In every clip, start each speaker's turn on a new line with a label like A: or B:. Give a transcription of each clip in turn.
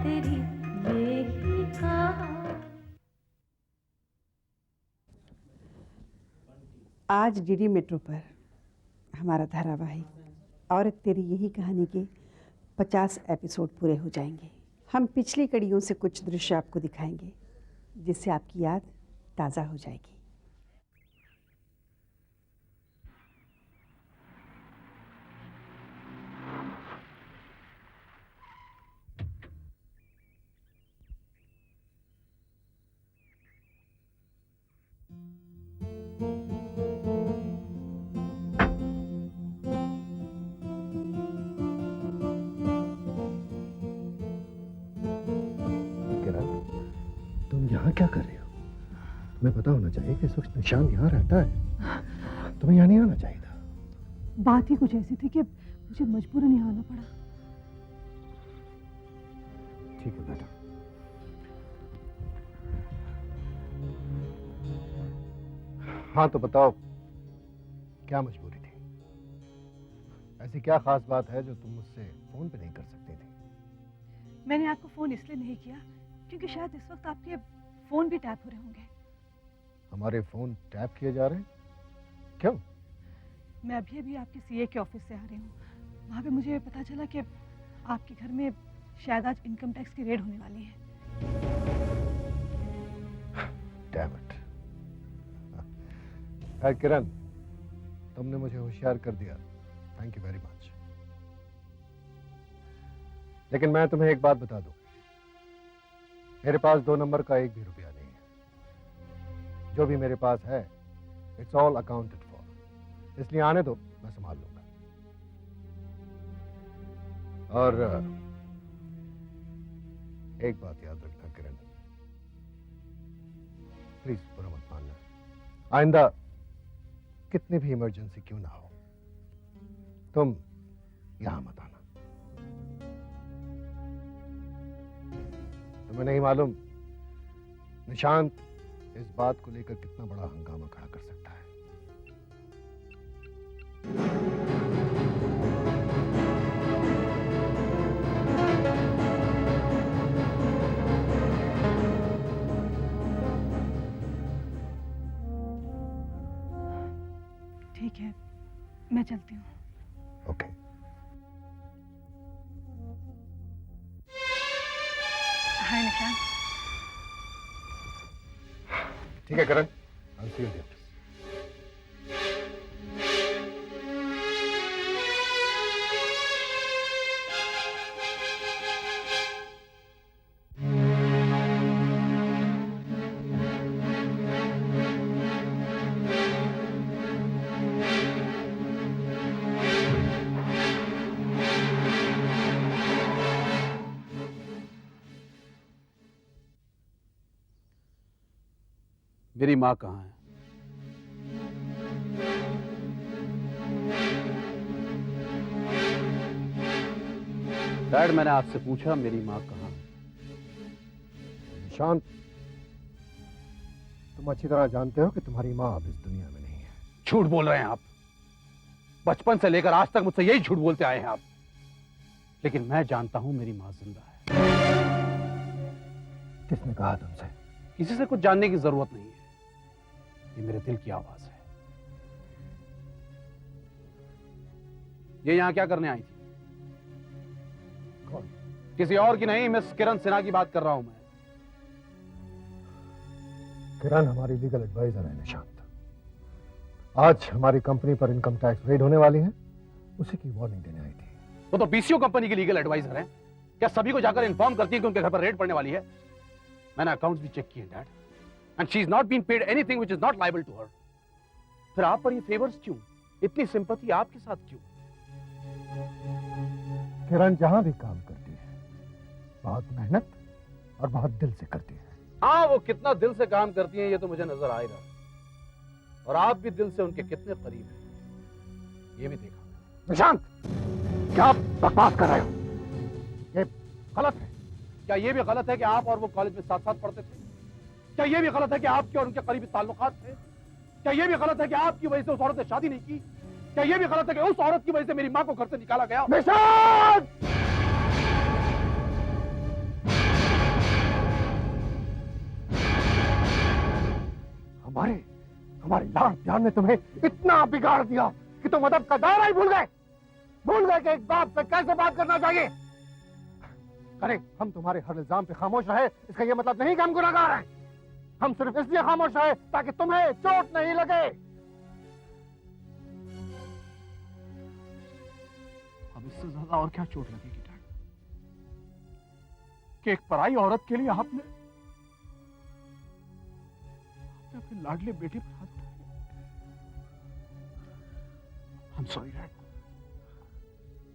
A: तेरी यही कहानी।
B: आज डीडी मेट्रो पर हमारा धारावाहिक औरत तेरी यही कहानी के 50 एपिसोड पूरे हो जाएंगे। हम पिछली कड़ियों से कुछ दृश्य आपको दिखाएंगे जिससे आपकी याद ताज़ा हो जाएगी।
C: तुम यहाँ क्या कर रही हो? तुम्हें पता होना चाहिए कि इस वक्त निशांत यहाँ रहता है। तुम्हें यहाँ नहीं आना चाहिए था।
D: बात ही कुछ ऐसी थी कि मुझे मजबूरन यहाँ आना पड़ा।
C: ठीक है बेटा। हाँ तो बताओ, क्या मजबूरी थी? ऐसी क्या खास बात है जो तुम मुझसे फोन पे नहीं कर सकती थी?
D: मैंने आपको फोन इसलिए नहीं किया क्योंकि शायद इस वक्त आपके फोन भी टैप हो रहे होंगे।
C: हमारे फोन टैप किए जा रहे हैं? क्यों?
D: मैं अभी अभी आपके सीए के ऑफिस से आ रही हूँ। वहाँ पे मुझे पता चला कि आपके घर में शायद आज इनकम टैक्स की रेड होने वाली है।
C: Damn it. हाय किरण, तुमने मुझे होशियार कर दिया। Thank you very much. लेकिन मैं तुम्हें एक बात बता दूं, मेरे पास 2 नंबर का एक भी रुपया नहीं है। जो भी मेरे पास है, इट्स ऑल अकाउंटेड फॉर। इसलिए आने दो, मैं संभाल लूंगा। और एक बात याद रखना किरण, प्लीज बुरा मत मानना। आइंदा कितनी भी इमरजेंसी क्यों ना हो, तुम यहां मत आना। तुम्हें नहीं मालूम निशांत इस बात को लेकर कितना बड़ा हंगामा खड़ा कर सकता है।
D: ठीक है, मैं चलती हूँ।
C: ओके।
D: हाय निशांत।
C: ठीक है करण, I'll see you there.
E: मेरी माँ कहाँ है? डैड, मैंने आपसे पूछा मेरी माँ कहाँ है?
C: निशांत, तुम अच्छी तरह जानते हो कि तुम्हारी माँ अब इस दुनिया में नहीं है।
E: झूठ बोल रहे हैं आप। बचपन से लेकर आज तक मुझसे यही झूठ बोलते आए हैं आप। लेकिन मैं जानता हूं मेरी माँ जिंदा है।
C: किसने कहा तुमसे?
E: किसी से कुछ जानने की जरूरत नहीं है, ये मेरे दिल की आवाज है। ये यहां क्या करने आई थी?
C: कौन?
E: किसी और की नहीं, मिस किरण सिन्हा की बात कर रहा हूं मैं।
C: किरण हमारी लीगल एडवाइजर है निशांत। आज हमारी कंपनी पर इनकम टैक्स रेड होने वाली है, उसी की वार्निंग देने आई थी।
E: वो तो पीसीओ कंपनी की लीगल एडवाइजर है। क्या सभी को जाकर इन्फॉर्म करती है कि उनके घर पर रेड पड़ने वाली है? मैंने अकाउंट्स भी चेक किए that, and she is not been paid anything which is not liable to her. फिर आप पर ये फेवर्स क्यों? इतनी सिंपैथी आपके साथ क्यों?
C: किरण जहां भी काम करती है बहुत मेहनत और बहुत दिल से करती है।
E: हाँ, वो कितना दिल से काम करती हैं ये तो मुझे नजर आ ही रहा है, और आप भी दिल से उनके कितने करीब हैं ये भी देखा।
C: निशांत, क्या आप बकवास कर रहे हो? ये गलत है।
E: क्या ये भी गलत है कि आप और वो कॉलेज में साथ साथ पढ़ते थे? क्या ये भी गलत है कि आपके और उनके करीबी ताल्लुकात थे? क्या ये भी गलत है कि आपकी वजह से उस औरत ने शादी नहीं की? क्या ये भी गलत है कि उस औरत की वजह से मेरी मां को घर से निकाला गया?
C: निशांत! हमारी लाड प्यार ने तुम्हें इतना बिगाड़ दिया कि तुम अदब का दायरा ही भूल गए कि एक बाप से कैसे बात करना चाहिए। अरे हम तुम्हारे हर इल्जाम पे खामोश रहे, इसका ये मतलब नहीं कि हम गुनहगार हैं। हम सिर्फ इसलिए खामोश रहे ताकि तुम्हें चोट नहीं लगे।
E: अब इससे ज्यादा और क्या चोट लगेगी डैड कि एक पराई औरत के लिए आपने अपने लाडले बेटे पर हाथ उठाया। I'm sorry डैड,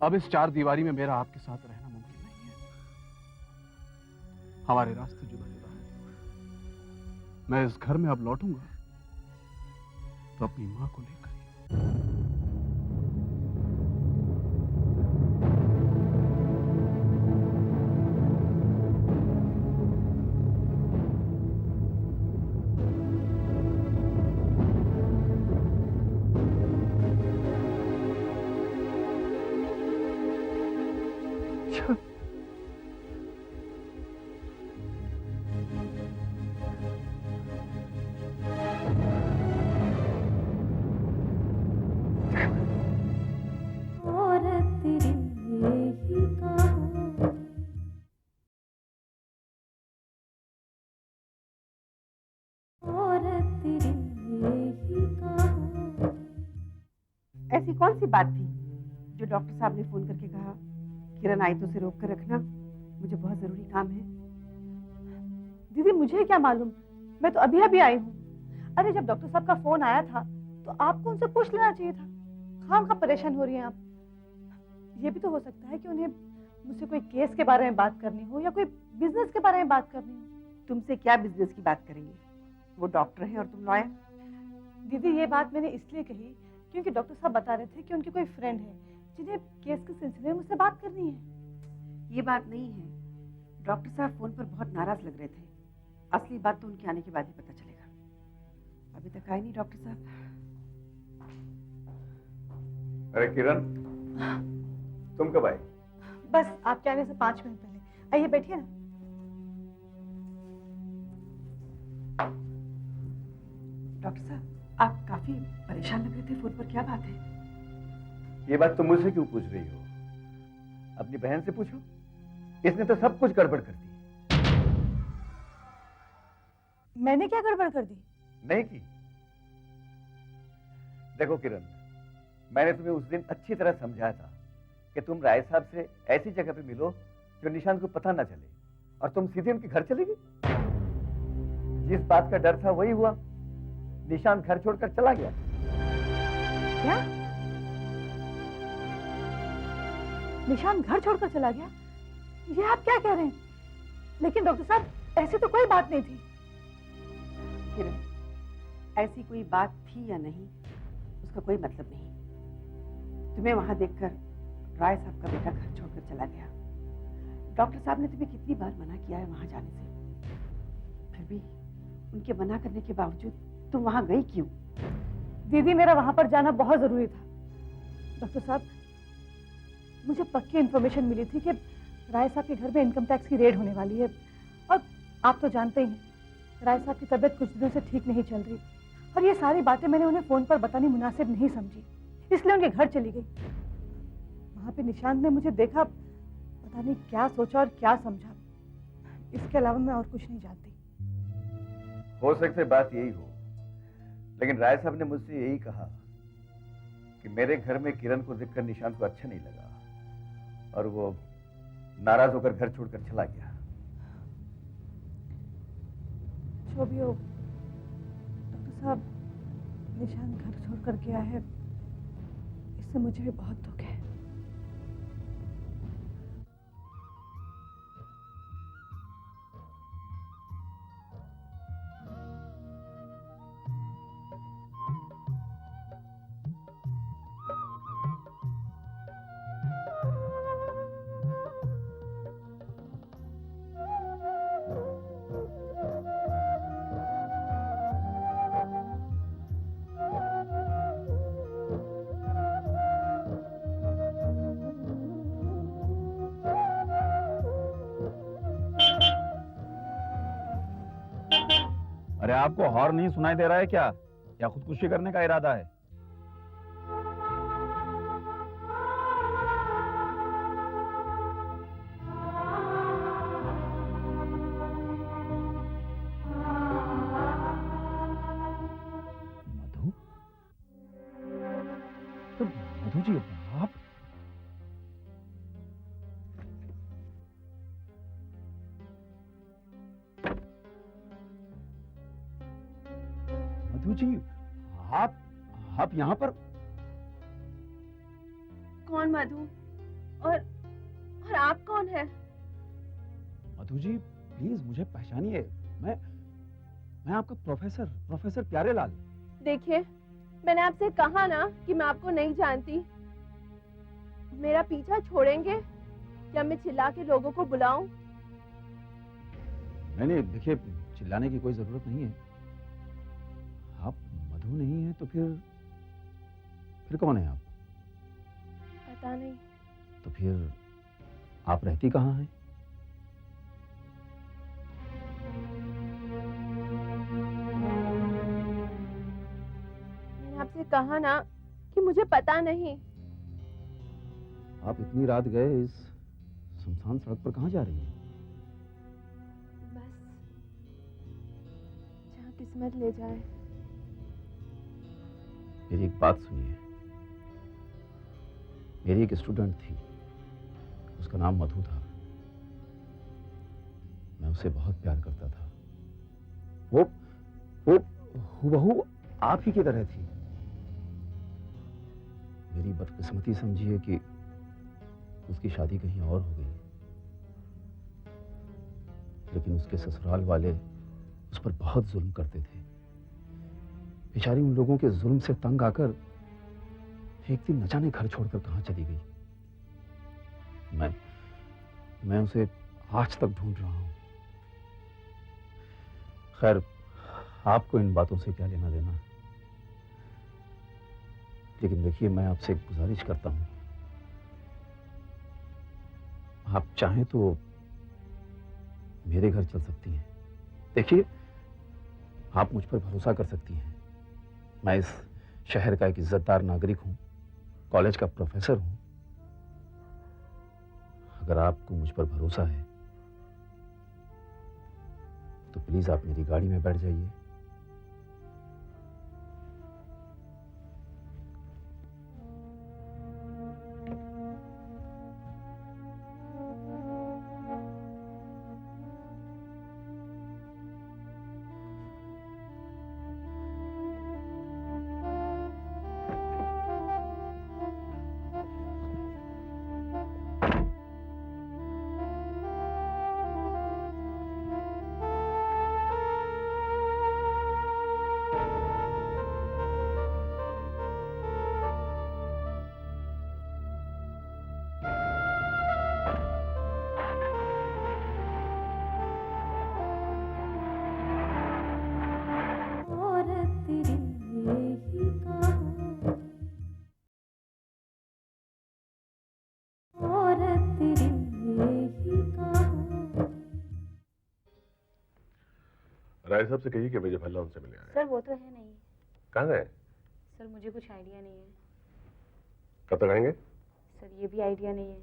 E: अब इस चार दीवारी में मेरा आपके साथ रहना मुमकिन नहीं है। हमारे रास्ते जुदा जुदा हैं। मैं इस घर में अब लौटूंगा तो अपनी मां को लेकर ही।
A: और तेरी यही कहानी और तेरी यही कहानी।
B: ऐसी कौन सी बात थी जो डॉक्टर साहब ने फोन करके कहा, किरण आई तो उसे रोक कर रखना, मुझे बहुत जरूरी काम है?
D: दीदी मुझे क्या मालूम, मैं तो अभी अभी आई हूँ। अरे जब डॉक्टर साहब का फोन आया था तो आपको उनसे पूछ लेना चाहिए था। खाम खा परेशान हो रही हैं आप। ये भी तो हो सकता है कि उन्हें मुझसे कोई केस के बारे में बात करनी हो या कोई बिजनेस के बारे में बात करनी हो।
B: तुमसे क्या बिजनेस की बात करेंगे? वो डॉक्टर है और तुम लॉयर।
D: दीदी ये बात मैंने इसलिए कही क्योंकि डॉक्टर साहब बता रहे थे कि उनके कोई फ्रेंड है जिन्हें केस के सिलसिले में मुझसे बात करनी है।
B: ये बात नहीं है। डॉक्टर साहब फोन पर बहुत नाराज लग रहे थे। असली बात तो उनके आने के बाद ही पता चलेगा। अभी तक आए नहीं डॉक्टर साहब।
F: अरे किरण, तुम कब आई?
D: बस आपके आने से 5 मिनट पहले। आइए बैठिए ना।
B: डॉक्टर साहब आप काफी परेशान लग रहे थे फोन पर, क्या बात है?
F: ये बात तुम मुझसे क्यों पूछ रही हो? अपनी बहन से पूछो, इसने तो सब कुछ गड़बड़ कर दी।
D: मैंने क्या गड़बड़ कर दी?
F: नहीं की। देखो किरण, मैंने तुम्हें उस दिन अच्छी तरह समझाया था कि तुम राय साहब से ऐसी जगह पे मिलो जो निशांत को पता ना चले, और तुम सीधे उनके घर चली गई। जिस बात का डर था वही हुआ। निशांत घर छोड़कर चला गया।
D: क्या? निशान घर छोड़कर चला गया? ये आप क्या कह रहे हैं? लेकिन डॉक्टर साहब ऐसी तो कोई बात नहीं थी।
B: किरण, ऐसी कोई बात थी या नहीं उसका कोई मतलब नहीं। तुम्हें वहां देखकर राय साहब का बेटा घर छोड़कर चला गया। डॉक्टर साहब ने तुम्हें कितनी बार मना किया है वहां जाने से, फिर भी उनके मना करने के बावजूद तुम वहां गई क्यों?
D: दीदी मेरा वहां पर जाना बहुत जरूरी था। डॉक्टर साहब मुझे पक्की इन्फॉर्मेशन मिली थी कि राय साहब के घर में इनकम टैक्स की रेड होने वाली है, और आप तो जानते ही हैं राय साहब की तबीयत कुछ दिनों से ठीक नहीं चल रही, और ये सारी बातें मैंने उन्हें फोन पर बतानी मुनासिब नहीं समझी, इसलिए उनके घर चली गई। वहां पे निशांत ने मुझे देखा, पता नहीं क्या सोचा और क्या समझा। इसके अलावा मैं और कुछ नहीं जानती।
F: हो सकता है बात यही हो, लेकिन राय साहब ने मुझसे यही कहा कि मेरे घर में किरण को देखकर निशांत को अच्छा नहीं लगा और वो नाराज होकर घर छोड़कर चला गया।
D: जो भी हो डॉक्टर साहब, निशांत घर छोड़कर गया है, इससे मुझे भी बहुत दुख है।
G: अरे आपको हॉर्न नहीं सुनाई दे रहा है क्या? या खुदकुशी करने का इरादा है? मधु? तो मधु जी आप मधु जी आप यहाँ पर?
H: कौन मधु? और आप कौन है?
G: मधु जी प्लीज मुझे पहचानिए। मैं आपका प्रोफेसर प्यारेलाल।
H: देखिए, मैंने आपसे कहा ना कि मैं आपको नहीं जानती। मेरा पीछा छोड़ेंगे या मैं चिल्ला के लोगों को बुलाऊं?
G: नहीं, देखिए चिल्लाने की कोई जरूरत नहीं है। आप मधु नहीं है तो फिर कौन है आप?
H: पता नहीं।
G: तो फिर आप रहती कहाँ हैं?
H: मैंने आपसे कहा ना कि मुझे पता नहीं।
G: आप इतनी रात गए इस सुनसान सड़क पर कहाँ जा रही हैं?
H: बस जहाँ किस्मत ले जाए।
G: मेरी एक बात सुनिए। मेरी एक स्टूडेंट थी, उसका नाम मधु था। मैं उससे बहुत प्यार करता था। वो हूबहू आप ही की तरह थी। मेरी बदकिस्मती समझिए कि उसकी शादी कहीं और हो गई, लेकिन उसके ससुराल वाले उस पर बहुत जुल्म करते थे। बेचारी उन लोगों के जुल्म से तंग आकर एक दिन न जाने घर छोड़कर कहां चली गई। मैं उसे आज तक ढूंढ रहा हूं। खैर, आपको इन बातों से क्या लेना देना। लेकिन देखिए, मैं आपसे एक गुजारिश करता हूं। आप चाहें तो मेरे घर चल सकती हैं। देखिए, आप मुझ पर भरोसा कर सकती हैं। मैं इस शहर का एक इज्जतदार नागरिक हूं, कॉलेज का प्रोफेसर हूं। अगर आपको मुझ पर भरोसा है तो प्लीज आप मेरी गाड़ी में बैठ जाइए।
A: और तेरी यही कहानी, और तेरी यही कहानी।
I: राय साहब से कहिए कि मुझे भल्ला उनसे मिले आए।
J: सर वो तो है नहीं।
I: कहाँ गए?
J: सर मुझे कुछ आइडिया नहीं है।
I: कब तक आएंगे?
J: सर ये भी आइडिया नहीं है।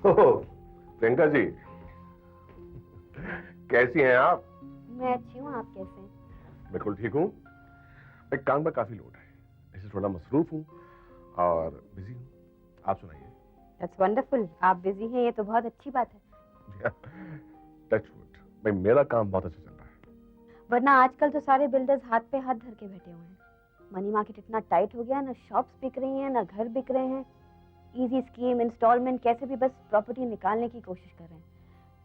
I: ओह, प्रियंका जी, कैसी हैं आप?
J: मैं अच्छी हूँ, आप कैसे हैं?
I: बिल्कुल ठीक हूँ। एक काम में काफी लोड है, इससे थोड़ा मसरूफ हूँ और बिजी हूँ। आप सुनाइए।
J: That's wonderful. आप बिजी हैं, ये तो बहुत अच्छी बात है।
I: टच वुड, भाई मेरा काम बहुत अच्छा चल रहा है।
J: वरना आजकल तो सारे बिल्डर्स हाथ पे हाथ धर के बैठे हुए हैं। मनी मार्केट इतना टाइट हो गया है, ना शॉप्स बिक रही हैं, ना घर बिक रहे हैं। इजी स्कीम, इंस्टॉलमेंट, कैसे भी बस प्रॉपर्टी निकालने की कोशिश कर रहे हैं।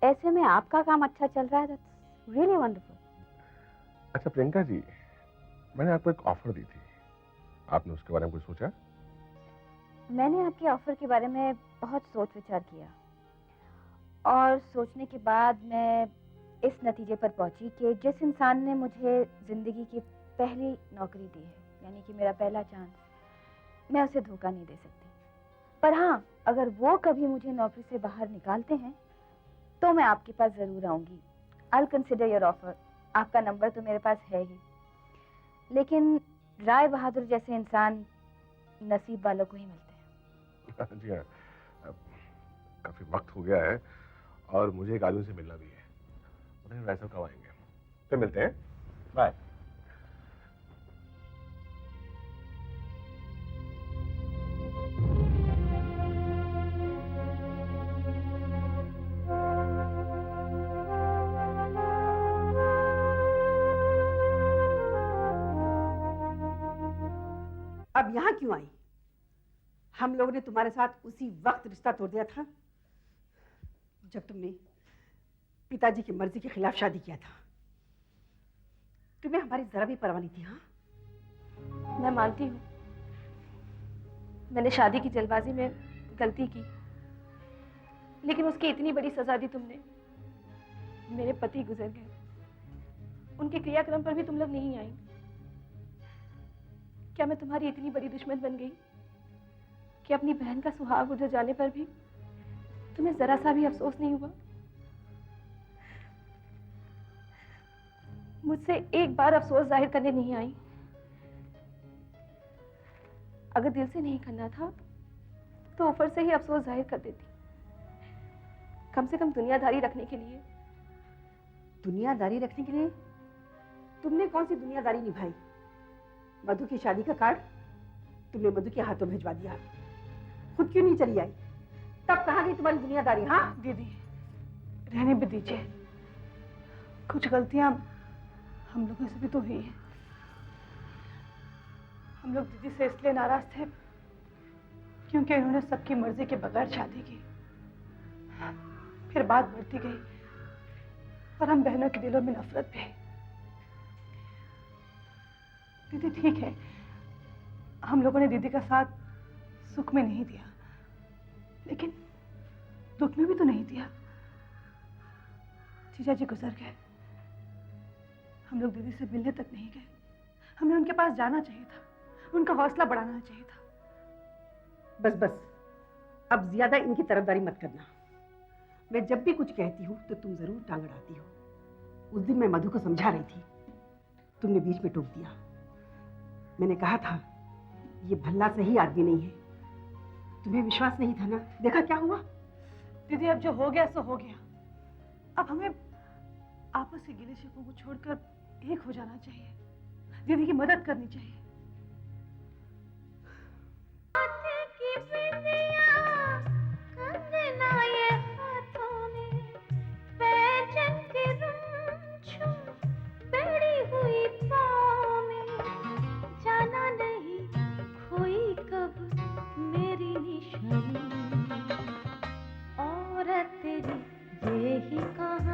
J: ऐसे में आपका काम अच्छा चल रहा है। That's really wonderful.
I: अच्छा प्रियंका जी, मैंने आपको एक ऑफर दी थी, आपने उसके बारे में कुछ सोचा?
J: मैंने आपके ऑफर के बारे में बहुत सोच विचार किया और सोचने के बाद मैं इस नतीजे पर पहुंची कि जिस इंसान ने मुझे जिंदगी की पहली नौकरी दी है, यानी कि मेरा पहला चांस, मैं उसे धोखा नहीं दे सकती। पर हाँ, अगर वो कभी मुझे नौकरी से बाहर निकालते हैं तो मैं आपके पास जरूर आऊंगी। I'll consider your offer. आपका नंबर तो मेरे पास है ही, लेकिन राय बहादुर जैसे इंसान नसीब वालों को ही मिलते हैं।
I: जी हाँ, काफी वक्त हो गया है और मुझे एक आदमी से मिलना भी है। पता नहीं राय साहब कब आएंगे। फिर मिलते हैं, बाय।
B: अब यहाँ क्यों आई? हम लोगों ने तुम्हारे साथ उसी वक्त रिश्ता तोड़ दिया था जब तुमने पिताजी की मर्जी के खिलाफ शादी किया था। तुम्हें हमारी जरा भी परवाह नहीं थी। हाँ,
H: मैं मानती हूँ मैंने शादी की जल्दबाजी में गलती की, लेकिन उसकी इतनी बड़ी सजा दी तुमने। मेरे पति गुजर गए, उनके क्रियाक्रम पर भी तुम लोग नहीं आई। क्या मैं तुम्हारी इतनी बड़ी दुश्मन बन गई कि अपनी बहन का सुहाग उजड़ जाने पर भी तुम्हें जरा सा भी अफसोस नहीं हुआ? मुझसे एक बार अफसोस जाहिर करने नहीं आई। अगर दिल से नहीं करना था तो ऊपर से ही अफसोस जाहिर कर देती, कम से कम दुनियादारी रखने के लिए।
B: दुनियादारी रखने के लिए? तुमने कौन सी दुनियादारी निभाई? मधु की शादी का कार्ड तुमने मधु के हाथों भिजवा दिया, खुद क्यों नहीं चली आई? तब कहाँ गई तुम्हारी दुनियादारी? हाँ
D: दीदी, रहने भी दीजिए। कुछ गलतियां हम लोगों से भी तो हुई हैं। हम लोग दीदी से इसलिए नाराज थे क्योंकि उन्होंने सबकी मर्जी के बगैर शादी की। फिर बात बढ़ती गई और हम बहनों के दिलों में नफरत भी। दीदी ठीक है, हम लोगों ने दीदी का साथ सुख में नहीं दिया, लेकिन दुख में भी तो नहीं दिया। जीजा जी गुजर गए, हम लोग दीदी से मिलने तक नहीं गए। हमें उनके पास जाना चाहिए था, उनका हौसला बढ़ाना चाहिए था।
B: बस बस, अब ज्यादा इनकी तरफदारी मत करना। मैं जब भी कुछ कहती हूँ तो तुम जरूर टांग अड़ाती हो। उस दिन मैं मधु को समझा रही थी, तुमने बीच में टोक दिया। मैंने कहा था ये भला सही आदमी नहीं है। तुम्हें विश्वास नहीं था ना? देखा क्या हुआ।
D: दीदी अब जो हो गया सो हो गया। अब हमें आपस के गिले शिकवों को छोड़कर एक हो जाना चाहिए, दीदी की मदद करनी चाहिए।
A: और तेरी ये ही कहानी।